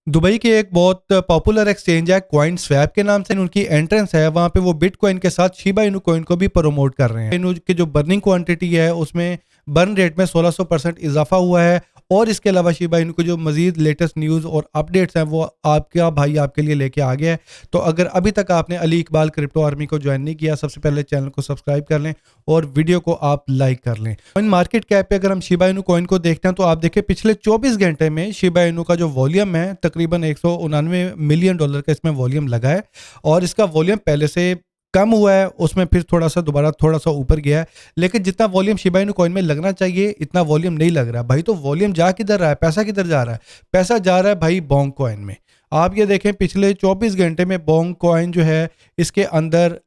Dubai की एक बहुत पॉपुलर एक्सचेंज है कॉइन स्वैप के नाम से, उनकी एंट्रेंस है वहाँ पे। वो बिटकॉइन के साथ शिबा इनू कॉइन को भी प्रमोट कर रहे हैं। इनू की जो बर्निंग क्वांटिटी है उसमें बर्न रेट में 1600% इजाफा हुआ है। और इसके अलावा शिबा इनू को जो मजीद लेटेस्ट न्यूज़ और अपडेट्स हैं वो आपका भाई आपके लिए लेके आ गया है। तो अगर अभी तक आपने अली इकबाल क्रिप्टो आर्मी को ज्वाइन नहीं किया, सबसे पहले चैनल को सब्सक्राइब कर लें और वीडियो को आप लाइक कर लें। कॉइन मार्केट कैप पे अगर हम शिबा इनू कॉइन को देखते हैं तो आप देखिए पिछले 24 घंटे में शिबा इनू का जो वॉल्यूम है तकरीबन 199 मिलियन डॉलर का इसमें वॉल्यूम लगा है। और इसका वॉल्यूम पहले से कम हुआ है, उसमें फिर थोड़ा सा दोबारा थोड़ा सा ऊपर गया है, लेकिन जितना वॉल्यूम शिबा इनू कॉइन में लगना चाहिए इतना वॉल्यूम नहीं लग रहा भाई। तो वॉल्यूम जा किधर रहा है, पैसा किधर जा रहा है? पैसा जा रहा है भाई बोंग कॉइन में। आप ये देखें पिछले 24 घंटे में बोंग कॉइन जो है इसके अंदर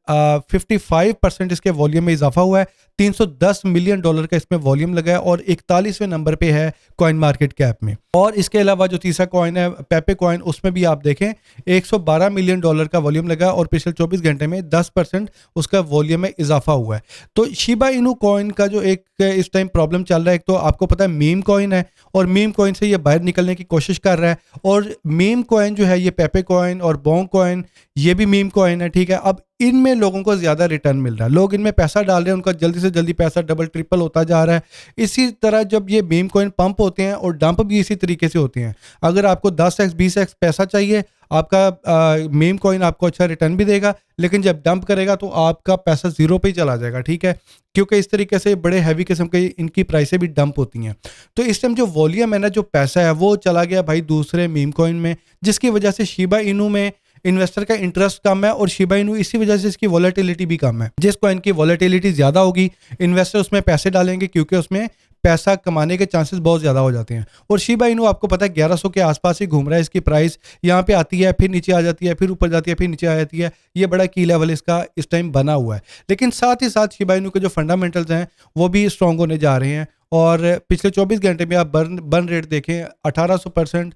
55% इसके वॉल्यूम में इजाफा हुआ है। 310 मिलियन डॉलर का इसमें वॉल्यूम लगा है और 41वें नंबर पे है कॉइन मार्केट कैप में। और इसके अलावा जो तीसरा कॉइन है पेपे कॉइन, उसमें भी आप देखें 112 मिलियन डॉलर का वॉल्यूम लगा और पिछले 24 घंटे में 10% उसका वॉल्यूम में इजाफा हुआ है। तो शिबा इनू कॉइन का जो एक इस टाइम प्रॉब्लम चल रहा है, एक तो आपको पता है मीम कॉइन है और मीम कॉइन से ये बाहर निकलने की कोशिश कर रहा है। और मीम कॉइन जो है ये पेपे कॉइन और बोंग कॉइन ये भी मीम कॉइन है, ठीक है। अब इनमें लोगों को ज़्यादा रिटर्न मिल रहा है, लोग इनमें पैसा डाल रहे हैं, उनका जल्दी से जल्दी पैसा डबल ट्रिपल होता जा रहा है। इसी तरह जब ये मीम कॉइन पंप होते हैं और डंप भी इसी तरीके से होते हैं। अगर आपको 10x 20x पैसा चाहिए, आपका मीम कॉइन आपको अच्छा रिटर्न भी देगा, लेकिन जब डंप करेगा तो आपका पैसा जीरो पे ही चला जाएगा, ठीक है। क्योंकि इस तरीके से बड़े हैवी किस्म के इनकी प्राइसें भी डंप होती हैं। तो इस टाइम जो वॉल्यूम है ना, जो पैसा है वो चला गया भाई दूसरे मीम कॉइन में, जिसकी वजह से शिबा इनू में इन्वेस्टर का इंटरेस्ट कम है और शिबा इनू इसी वजह से इसकी वॉलेटिलिटी भी कम है। जिस कॉइन की वॉलेटिलिटी ज़्यादा होगी इन्वेस्टर उसमें पैसे डालेंगे क्योंकि उसमें पैसा कमाने के चांसेस बहुत ज़्यादा हो जाते हैं। और शिबा इनू आपको पता है 1100 के आसपास ही घूम रहा है। इसकी प्राइस यहाँ पे आती है, फिर नीचे आ जाती है, फिर ऊपर जाती है, फिर नीचे आ जाती है। ये बड़ा की लेवल इसका इस टाइम बना हुआ है। लेकिन साथ ही साथ शिबा इनू के जो फंडामेंटल्स हैं वो भी स्ट्रॉन्ग होने जा रहे हैं। और पिछले 24 घंटे में आप बर्न रेट देखें 1800%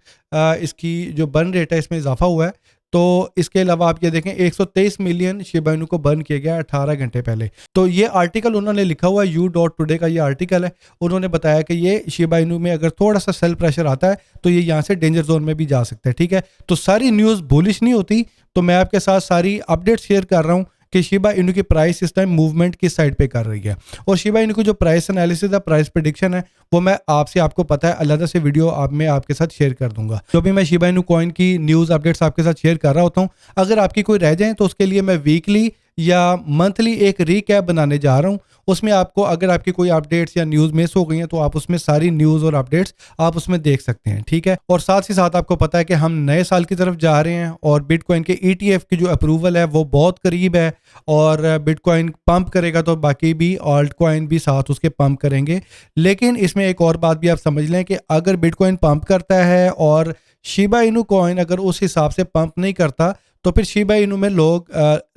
इसकी जो बर्न रेट है इसमें इजाफा हुआ है। तो इसके अलावा आप ये देखें 123 मिलियन शिबा इनू को बर्न किया गया 18 घंटे पहले। तो ये आर्टिकल उन्होंने लिखा हुआ है u.today का ये आर्टिकल है। उन्होंने बताया कि ये शिबा इनू में अगर थोड़ा सा सेल प्रेशर आता है तो ये यहाँ से डेंजर जोन में भी जा सकता है, ठीक है। तो सारी न्यूज़ बुलिश नहीं होती, तो मैं आपके साथ सारी अपडेट शेयर कर रहा हूँ कि शिबा इनू की प्राइस इस टाइम मूवमेंट किस साइड पे कर रही है। और शिबा इनू की जो प्राइस एनालिसिस है, प्राइस प्रेडिक्शन है, वो मैं आपको पता है अलग से वीडियो मैं आपके साथ शेयर कर दूंगा। जो भी मैं शिबा इनू कॉइन की न्यूज़ अपडेट्स आपके साथ शेयर कर रहा होता हूँ, अगर आपकी कोई रह जाए तो उसके लिए मैं वीकली या मंथली एक रीकैप बनाने जा रहा हूँ। उसमें आपको अगर आपकी कोई अपडेट्स या न्यूज़ मिस हो गई हैं तो आप उसमें सारी न्यूज़ और अपडेट्स आप उसमें देख सकते हैं, ठीक है। और साथ ही साथ आपको पता है कि हम नए साल की तरफ जा रहे हैं और बिटकॉइन के ETF की जो अप्रूवल है वो बहुत करीब है। और बिटकॉइन पंप करेगा तो बाकी भी ऑल्ट कॉइन भी साथ उसके पंप करेंगे। लेकिन इसमें एक और बात भी आप समझ लें कि अगर बिटकॉइन पंप करता है और शिबा इनू कॉइन अगर उस हिसाब से पंप नहीं करता तो फिर शिबा इनू में लोग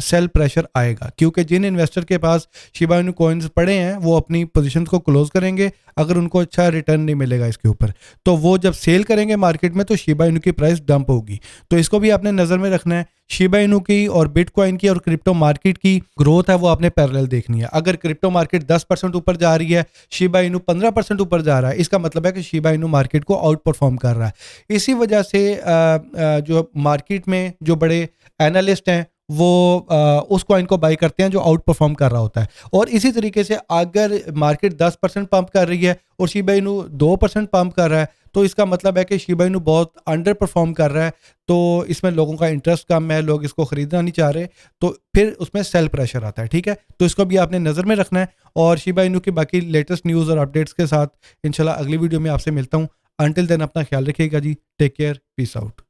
सेल प्रेशर आएगा। क्योंकि जिन इन्वेस्टर के पास शिबा इनू कॉइन्स पड़े हैं वो अपनी पोजीशंस को क्लोज करेंगे अगर उनको अच्छा रिटर्न नहीं मिलेगा इसके ऊपर। तो वो जब सेल करेंगे मार्केट में तो शिबा इनू की प्राइस डंप होगी। तो इसको भी आपने नज़र में रखना है। शिबा इनू की और बिटकॉइन की और क्रिप्टो मार्केट की ग्रोथ है वो आपने पैरेलल देखनी है। अगर क्रिप्टो मार्केट 10% ऊपर जा रही है, शिबा इनू 15% ऊपर जा रहा है, इसका मतलब है कि शिबा इनू मार्केट को आउट परफॉर्म कर रहा है। इसी वजह से जो मार्केट में जो बड़े एनालिस्ट हैं वो उस कॉइन को बाई करते हैं जो आउट परफॉर्म कर रहा होता है। और इसी तरीके से अगर मार्केट 10% पंप कर रही है और शिबा इनू 2% पंप कर रहा है तो इसका मतलब है कि शिबा इनू बहुत अंडर परफॉर्म कर रहा है। तो इसमें लोगों का इंटरेस्ट कम है, लोग इसको खरीदना नहीं चाह रहे, तो फिर उसमें सेल प्रेशर आता है, ठीक है। तो इसको भी आपने नज़र में रखना है। और शिबा इनू की बाकी लेटेस्ट न्यूज़ और अपडेट्स के साथ इंशाल्लाह अगली वीडियो में आपसे मिलता हूँ। अंटिल देन अपना ख्याल रखिएगा जी। Take care, peace out.